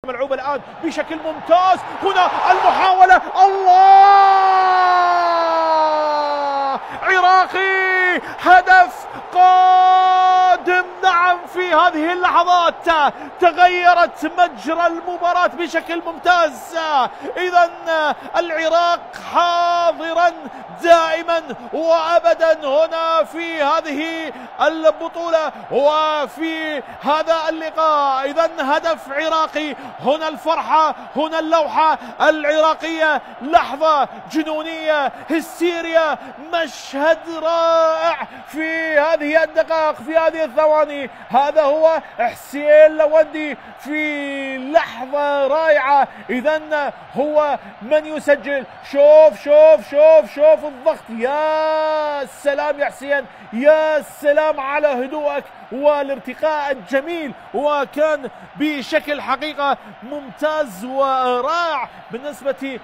ملعوبة الآن بشكل ممتاز. هنا المحاولة، الله، عراقي، هدف قادم. نعم، في هذه اللحظات تغيرت مجرى المباراة بشكل ممتاز. إذا العراق حاضرا دائما وابدا هنا في هذه البطولة وفي هذا اللقاء. إذا هدف عراقي، هنا الفرحة، هنا اللوحة العراقية، لحظة جنونية، هستيريا، مشهد رائع في هذه الدقائق، في هذه الثواني. هذا هو حسين لوندي في لحظة رائعة. إذا هو من يسجل. شوف شوف شوف شوف الضغط، يا سلام يا حسين، يا سلام على هدوءك والارتقاء الجميل، وكان بشكل حقيقة ممتاز ورائع بالنسبة